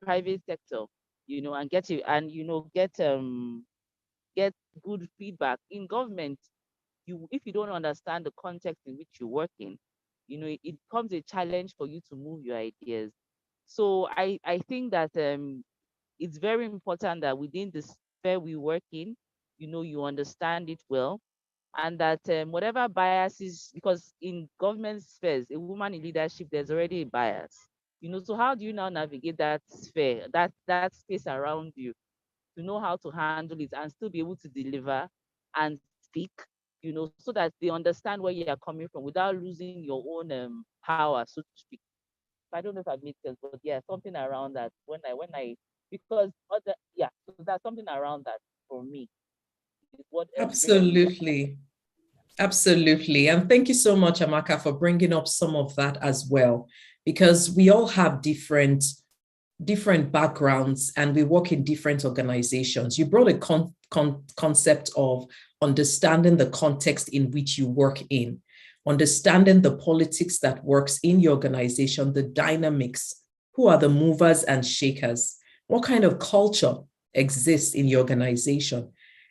private sector, and get you and get good feedback. In government, if you don't understand the context in which you work in, it becomes a challenge for you to move your ideas. So I think that it's very important that within the sphere we work in, you understand it well, and that whatever biases, because in government spheres, a woman in leadership, there's already a bias. So how do you now navigate that sphere, that space around you, to know how to handle it and still be able to deliver and speak, so that they understand where you are coming from without losing your own power, so to speak. I don't know if I've made sense, but yeah, something around that. When I because other yeah, so that's something around that for me is what bringing me down. Absolutely. Absolutely. And thank you so much, Amaka, for bringing up some of that as well, because we all have different backgrounds and we work in different organizations. You brought a concept of understanding the context in which you work in, understanding the politics that works in your organization, the dynamics, who are the movers and shakers, what kind of culture exists in your organization.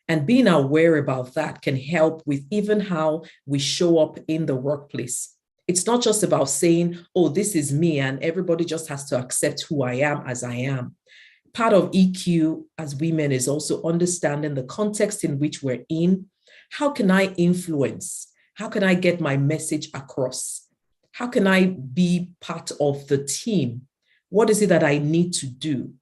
And being aware about that can help with even how we show up in the workplace. It's not just about saying, oh, this is me, and everybody just has to accept who I am as I am. Part of EQ as women is also understanding the context in which we're in. How can I influence? How can I get my message across? How can I be part of the team? What is it that I need to do?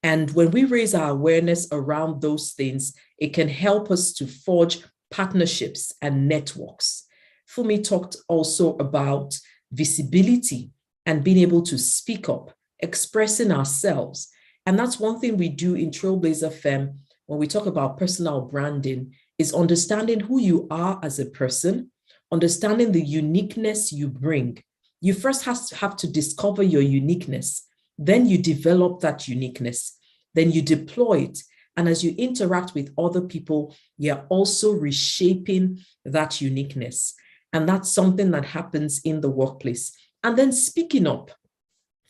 And when we raise our awareness around those things, it can help us to forge partnerships and networks. Fumi talked also about visibility and being able to speak up, expressing ourselves. And that's one thing we do in Trailblazer Femme when we talk about personal branding, is understanding who you are as a person, understanding the uniqueness you bring. You first have to discover your uniqueness. Then you develop that uniqueness. Then you deploy it. And as you interact with other people, you're also reshaping that uniqueness. And that's something that happens in the workplace. And then speaking up.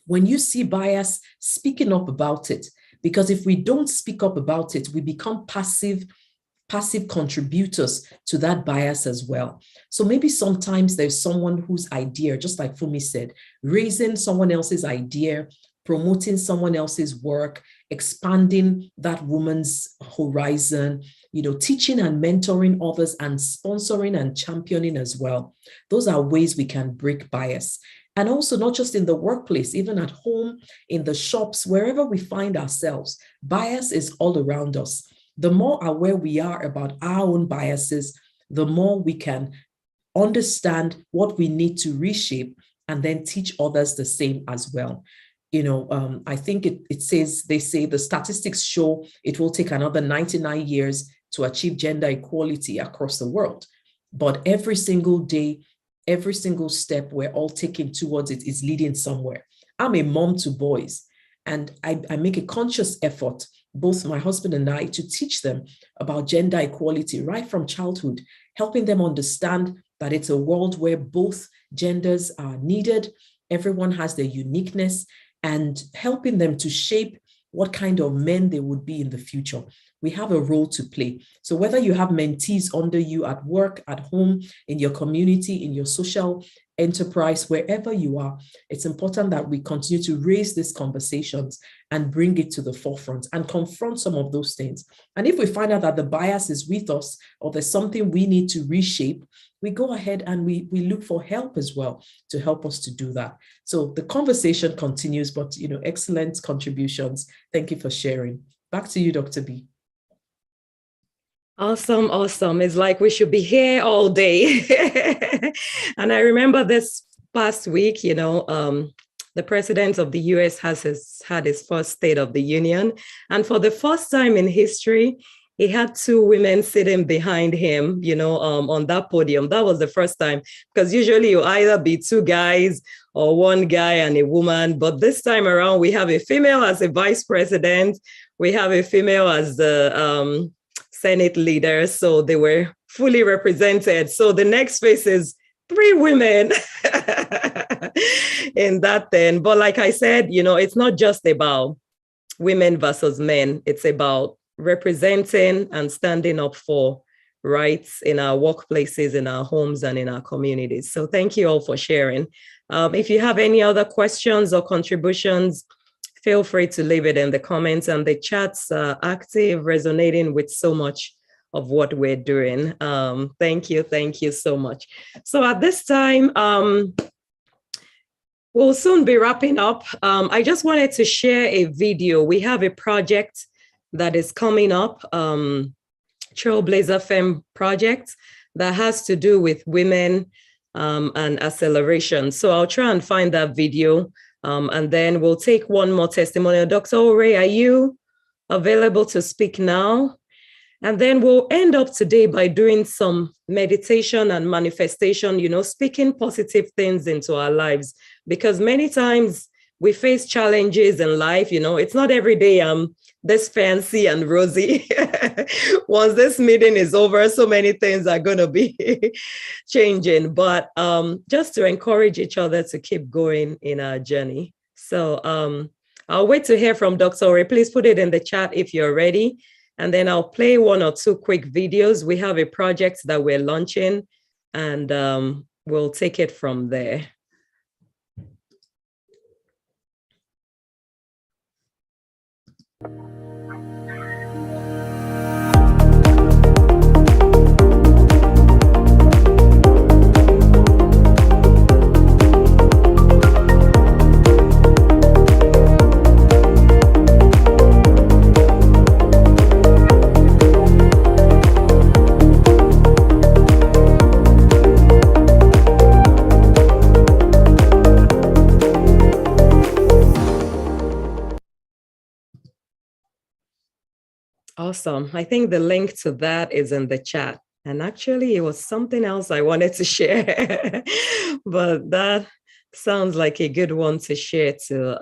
When you see bias, speaking up about it. Because if we don't speak up about it, we become passive contributors to that bias as well. So maybe sometimes there's someone whose idea, just like Fumi said, raising someone else's idea, promoting someone else's work, expanding that woman's horizon, teaching and mentoring others and sponsoring and championing as well. Those are ways we can break bias. And also not just in the workplace, even at home, in the shops, wherever we find ourselves, bias is all around us. The more aware we are about our own biases, the more we can understand what we need to reshape and then teach others the same as well. I think they say the statistics show it will take another 99 years to achieve gender equality across the world. But every single day, every single step we're all taking towards it is leading somewhere. I'm a mom to boys, and I make a conscious effort, both my husband and I, to teach them about gender equality right from childhood, helping them understand that it's a world where both genders are needed, everyone has their uniqueness, and helping them to shape what kind of men they would be in the future. We have a role to play. So whether you have mentees under you at work, at home, in your community, in your social enterprise, wherever you are, it's important that we continue to raise these conversations and bring it to the forefront and confront some of those things. And if we find out that the bias is with us or there's something we need to reshape, we go ahead and we look for help as well to help us to do that. So the conversation continues, but excellent contributions. Thank you for sharing. Back to you, Dr. B. Awesome, awesome. It's like we should be here all day. And I remember this past week, the president of the US had his first State of the Union. And for the first time in history, he had two women sitting behind him, on that podium. That was the first time, because usually you either be two guys or one guy and a woman. But this time around, we have a female as a vice president. We have a female as the Senate leader. So they were fully represented. So the next phase is 3 women in that then. But like I said, it's not just about women versus men. It's about representing and standing up for rights in our workplaces, in our homes, and in our communities. So thank you all for sharing. If you have any other questions or contributions, feel free to leave it in the comments, and the chat's active, resonating with so much of what we're doing. Thank you so much. So at this time, we'll soon be wrapping up. I just wanted to share a video. We have a project that is coming up, Trailblazer Femme project, that has to do with women and acceleration. So I'll try and find that video, and then we'll take one more testimonial. Dr. Ore, are you available to speak now? And then we'll end up today by doing some meditation and manifestation, speaking positive things into our lives, because many times we face challenges in life. It's not every day I'm this fancy and rosy. Once this meeting is over, so many things are going to be changing, but just to encourage each other to keep going in our journey. So I'll wait to hear from Dr. Ore. Please put it in the chat if you're ready. And then I'll play one or two quick videos. We have a project that we're launching, and we'll take it from there. Awesome. I think the link to that is in the chat. And actually, it was something else I wanted to share, but that sounds like a good one to share too.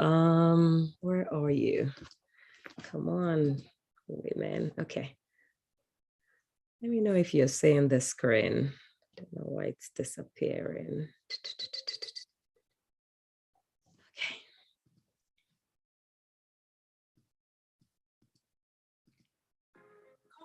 Where are you? Come on, women. Okay. Let me know if you're seeing the screen. I don't know why it's disappearing.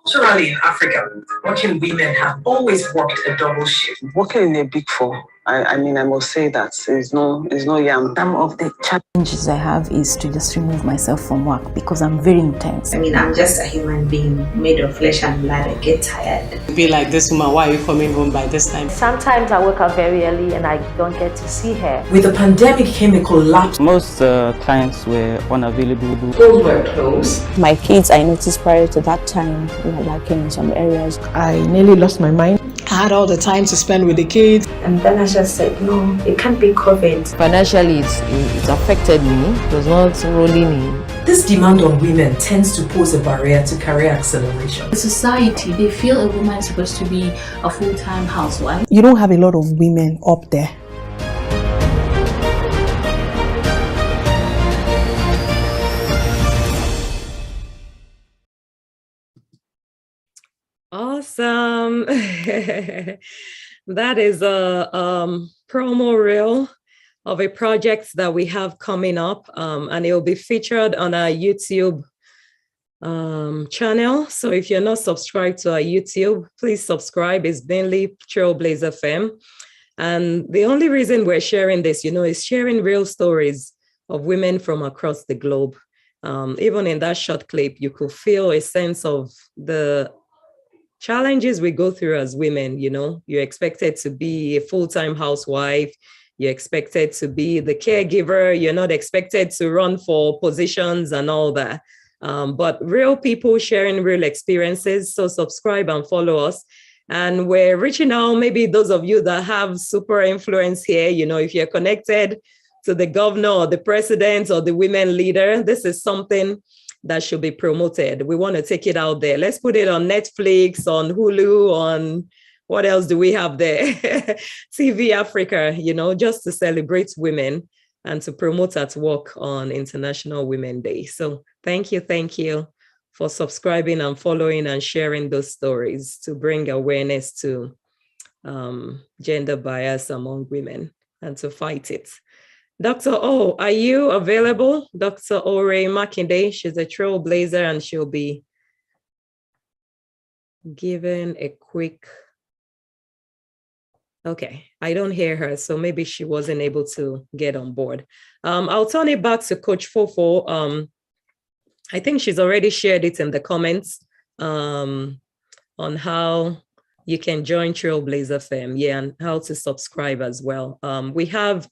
Culturally in Africa, working women have always worked a double shift. Working in a big four, I mean, I must say that it's no yam. Some of the challenges I have is to just remove myself from work because I'm very intense. I mean, I'm just a human being made of flesh and blood. I get tired. Be like, this woman, why are you coming home by this time? Sometimes I wake up very early and I don't get to see her. With the pandemic came a collapse. Most clients were unavailable. Schools were closed. My kids, I noticed prior to that time, we were lacking in some areas. I nearly lost my mind. I had all the time to spend with the kids. And then I just said, no, it can't be COVID. Financially, it affected me. It was not rolling in. This demand on women tends to pose a barrier to career acceleration. The society, they feel a woman is supposed to be a full-time housewife. You don't have a lot of women up there. Awesome. That is a promo reel of a project that we have coming up, and it will be featured on our YouTube channel. So if you're not subscribed to our YouTube, please subscribe. It's mainly Trailblazer Femme. And the only reason we're sharing this, is sharing real stories of women from across the globe. Even in that short clip, you could feel a sense of the challenges we go through as women. You're expected to be a full-time housewife. You're expected to be the caregiver. You're not expected to run for positions and all that. But real people sharing real experiences. So subscribe and follow us. And we're reaching out, maybe those of you that have super influence here, if you're connected to the governor or the president or the women leader, this is something that should be promoted. We want to take it out there. Let's put it on Netflix, on Hulu, on what else do we have there? TV Africa, just to celebrate women and to promote at work on International Women's Day. So thank you for subscribing and following and sharing those stories to bring awareness to gender bias among women and to fight it. Dr. O, are you available? Dr. Ore Makinde, she's a trailblazer and she'll be giving a quick. Okay, I don't hear her, so maybe she wasn't able to get on board. I'll turn it back to Coach Fofo. I think she's already shared it in the comments on how you can join Trailblazer Femme, and how to subscribe as well. We have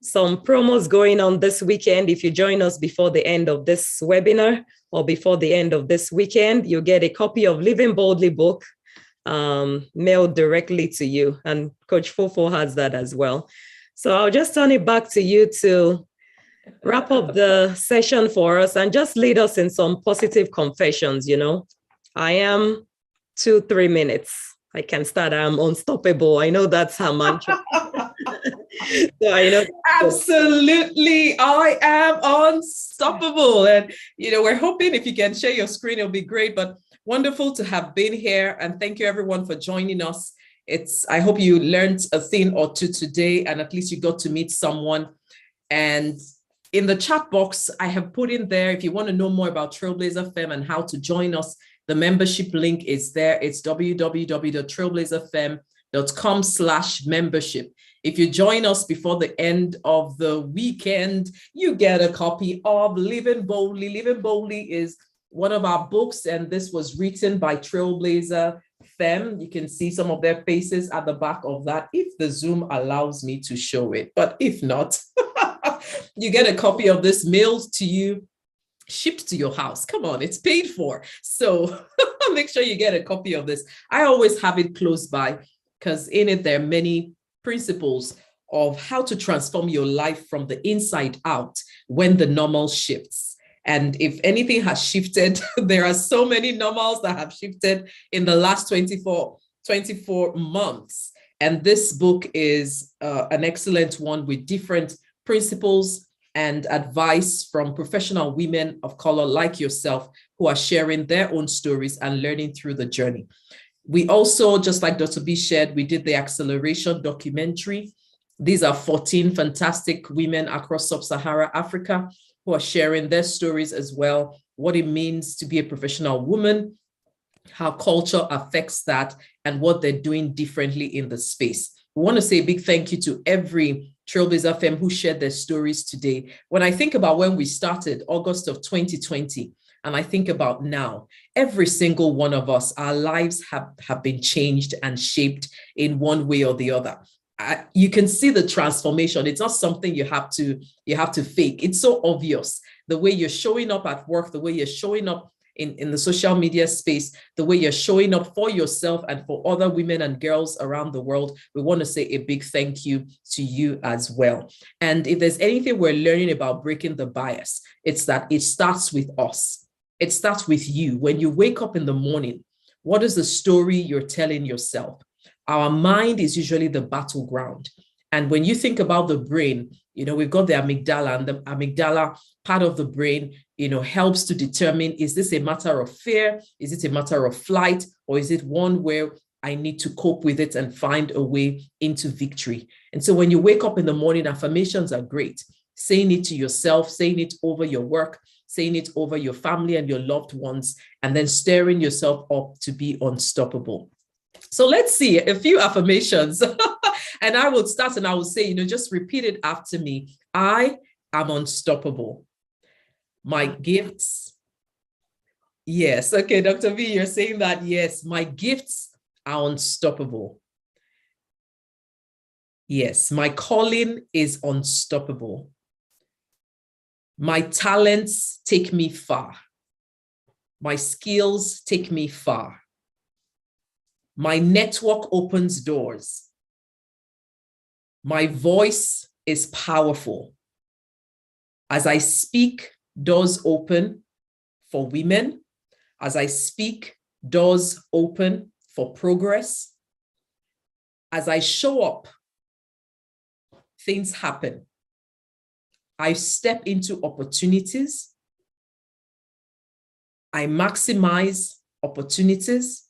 some promos going on this weekend. If you join us before the end of this webinar or before the end of this weekend, you'll get a copy of Living Boldly book mailed directly to you. And Coach Fofo has that as well. So I'll just turn it back to you to wrap up the session for us and just lead us in some positive confessions. I am 2-3 minutes. I can start. I'm unstoppable. I know that's her mantra. So I know. Absolutely. I am unstoppable. And, we're hoping if you can share your screen, it'll be great. But wonderful to have been here. And thank you, everyone, for joining us. I hope you learned a thing or two today, and at least you got to meet someone. And in the chat box, I have put in there, if you want to know more about Trailblazer Femme and how to join us, the membership link is there. It's www.trailblazerfemme.com/membership. If you join us before the end of the weekend, you get a copy of Living Boldly. Living Boldly is one of our books, and this was written by Trailblazer Femme. You can see some of their faces at the back of that, if the Zoom allows me to show it. But if not, you get a copy of this mailed to you, shipped to your house. Come on, it's paid for. So make sure you get a copy of this. I always have it close by because in it, there are many principles of how to transform your life from the inside out when the normal shifts. And if anything has shifted, there are so many normals that have shifted in the last 24 months. And this book is an excellent one with different principles and advice from professional women of color like yourself who are sharing their own stories and learning through the journey. We also, just like Dr. B shared, we did the acceleration documentary. These are 14 fantastic women across sub-Saharan Africa who are sharing their stories as well, what it means to be a professional woman, how culture affects that, and what they're doing differently in the space. We want to say a big thank you to every Trailblazer Femme who shared their stories today. When I think about when we started, August of 2020, and I think about now, every single one of us, our lives have been changed and shaped in one way or the other. You can see the transformation. It's not something you have to fake. It's so obvious. The way you're showing up at work, the way you're showing up in the social media space, the way you're showing up for yourself and for other women and girls around the world. We want to say a big thank you to you as well. And if there's anything we're learning about breaking the bias, it's that it starts with us. It starts with you. When you wake up in the morning, what is the story you're telling yourself? Our mind is usually the battleground. And when you think about the brain, we've got the amygdala, and the amygdala part of the brain, helps to determine, is this a matter of fear? Is it a matter of flight? Or is it one where I need to cope with it and find a way into victory? And so when you wake up in the morning, affirmations are great. Saying it to yourself, saying it over your work, saying it over your family and your loved ones, and then stirring yourself up to be unstoppable. So let's see a few affirmations. And I will start and I will say, just repeat it after me. I am unstoppable. My gifts. Yes. Okay, Dr. V, you're saying that. Yes, my gifts are unstoppable. Yes, my calling is unstoppable. My talents take me far. My skills take me far. My network opens doors. My voice is powerful. As I speak, doors open for women. As I speak, doors open for progress. As I show up, things happen. I step into opportunities. I maximize opportunities.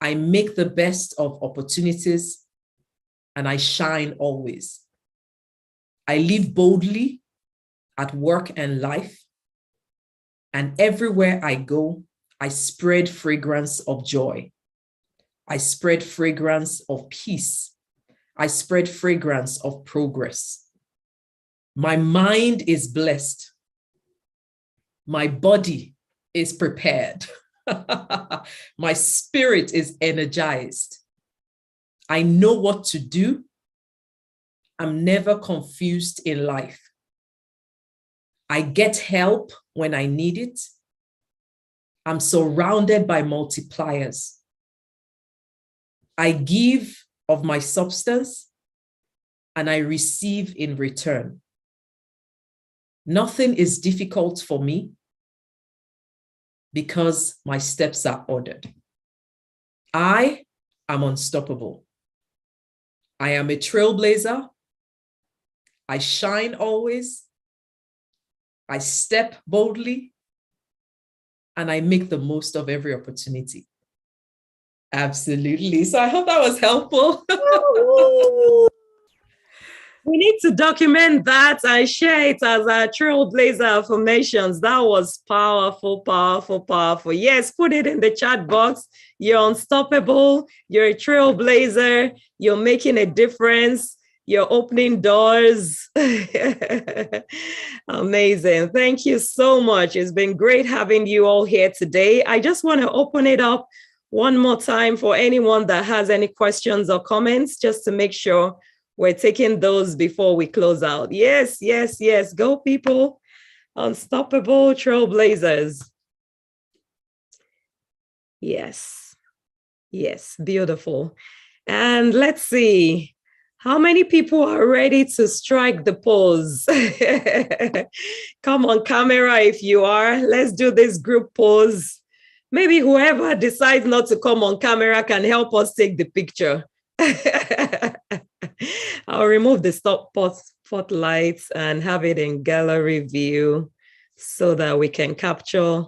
I make the best of opportunities, and I shine always. I live boldly at work and life. And everywhere I go, I spread fragrance of joy. I spread fragrance of peace. I spread fragrance of progress. My mind is blessed. My body is prepared. My spirit is energized. I know what to do. I'm never confused in life. I get help when I need it. I'm surrounded by multipliers. I give of my substance and I receive in return. Nothing is difficult for me because my steps are ordered. I am unstoppable. I am a trailblazer. I shine always. I step boldly, and I make the most of every opportunity. Absolutely. So I hope that was helpful. We need to document that and share it as our Trailblazer affirmations. That was powerful, powerful, powerful. Yes, put it in the chat box. You're unstoppable. You're a trailblazer. You're making a difference. You're opening doors. Amazing. Thank you so much. It's been great having you all here today. I just want to open it up one more time for anyone that has any questions or comments, just to make sure we're taking those before we close out. Yes, yes, yes. Go, people. Unstoppable trailblazers. Yes. Yes. Beautiful. And let's see. How many people are ready to strike the pose? Come on camera if you are. Let's do this group pose. Maybe whoever decides not to come on camera can help us take the picture. I'll remove the spotlights and have it in gallery view so that we can capture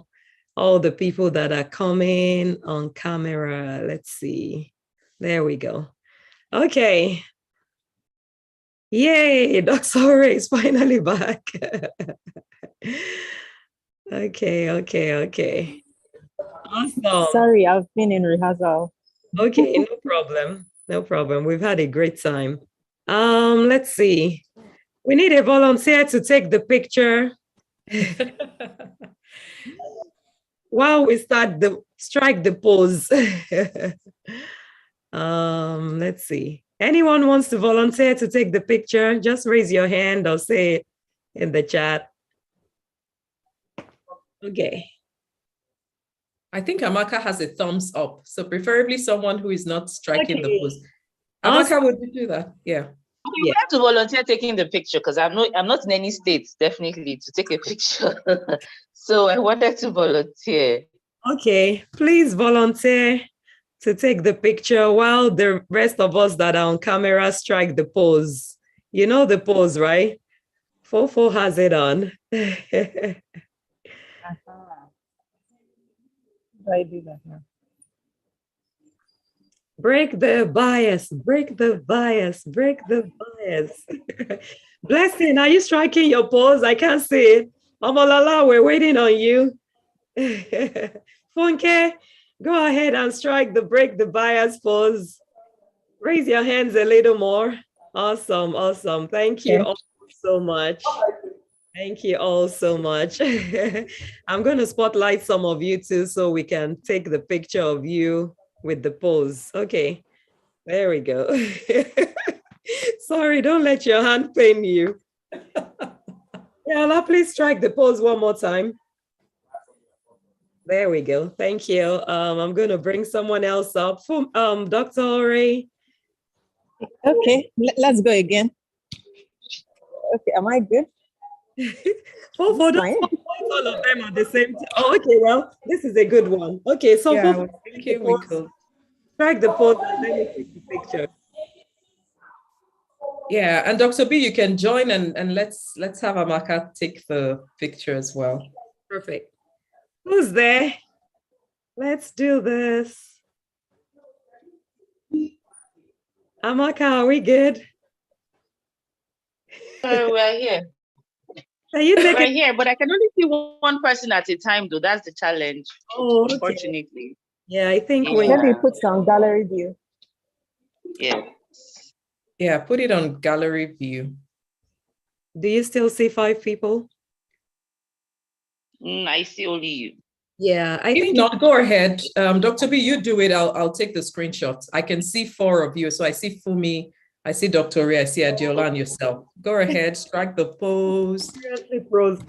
all the people that are coming on camera. Let's see. There we go. Okay. Yay, Dr. Ray is finally back. Okay. Awesome. Sorry, I've been in rehearsal. Okay, no problem. No problem. We've had a great time. Let's see. We need a volunteer to take the picture while we strike the pose. Let's see. Anyone wants to volunteer to take the picture? Just raise your hand or say it in the chat. Okay. I think Amaka has a thumbs up. So preferably someone who is not striking the pose. Awesome. Amaka, would you do that? Yeah. You have to volunteer taking the picture because I'm not in any state, definitely, to take a picture. So I wanted to volunteer. Okay, please volunteer to take the picture while the rest of us that are on camera strike the pose. You know the pose, right? Fofo has it on. I do that now. Break the bias, break the bias, break the bias. Blessing, are you striking your pose? I can't see it. Omalala, we're waiting on you. Funke, go ahead and strike the break the bias pose. Raise your hands a little more. Awesome, awesome. Thank you all so much. Thank you all so much. I'm going to spotlight some of you too so we can take the picture of you with the pose. Okay, there we go. Sorry, don't let your hand pain you. Yeah, please strike the pose one more time. There we go. Thank you. I'm going to bring someone else up. Dr. Ray. Okay, let's go again. Okay, am I good? For all of them at the same time. Oh, okay, well, this is a good one. Okay, so yeah, we could strike the pose and then we take the picture. Yeah, and Dr. B, you can join and let's have Amaka take the picture as well. Perfect. Who's there? Let's do this. Amaka, are we good? We're here. Are you We're taking? here, but I can only see one person at a time, though. That's the challenge, Oh, okay. unfortunately. Yeah, I think Yeah. when Maybe put on gallery view. Yeah. Yeah, put it on gallery view. do you still see 5 people? I see only you. Yeah, I If think not, go ahead. Dr. B, you do it. I'll take the screenshots. I can see 4 of you. So I see Fumi, I see Dr. Ray, I see Adiola and yourself. Go ahead, strike the pose. seriously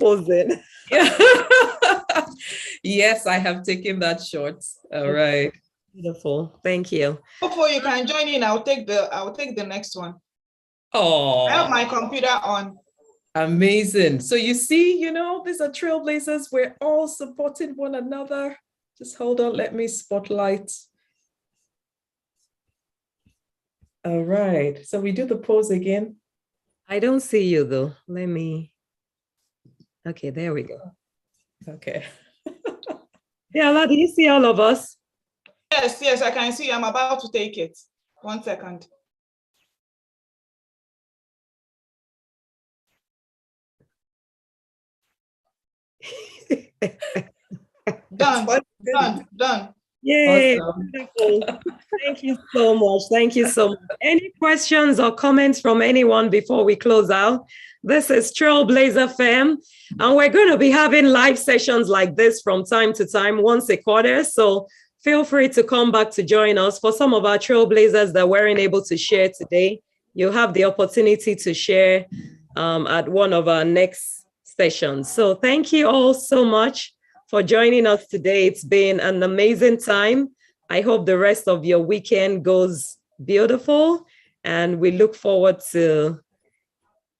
posing. Yeah. Yes, I have taken that shot. All right. Beautiful. Thank you. Before you can join in, I'll take the next one. Oh, I have my computer on. amazing. So you see, these are trailblazers. We're all supporting one another. Just hold on. Let me spotlight. All right. So we do the pose again. I don't see you though. Let me. Okay, there we go. Okay. Yeah, do you see all of us? Yes, I can see. I'm about to take it. 1 second. Done. Yay. Awesome. Wonderful. Thank you so much. Thank you so much. Any questions or comments from anyone before we close out? This is Trailblazer Femme, and we're going to be having live sessions like this from time to time, once a quarter. So feel free to come back to join us. For some of our trailblazers that weren't able to share today, you'll have the opportunity to share at one of our next sessions. So thank you all so much for joining us today. It's been an amazing time. I hope the rest of your weekend goes beautiful, and we look forward to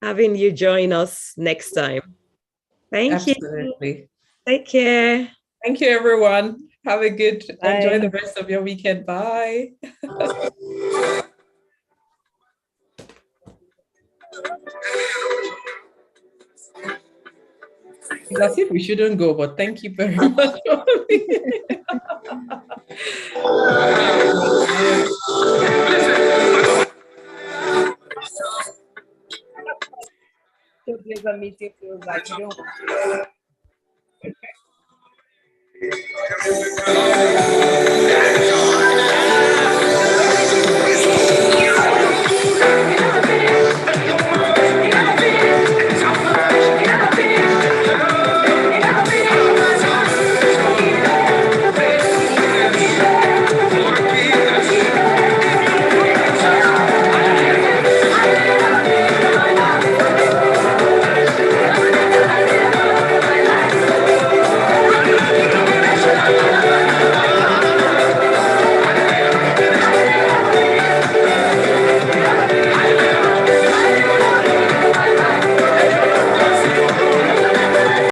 having you join us next time. Thank you. Absolutely. Take care. Thank you, everyone. Have a good, Bye. enjoy the rest of your weekend. Bye. It's as if we shouldn't go, but thank you very much. Trailblazer meeting feels like you don't.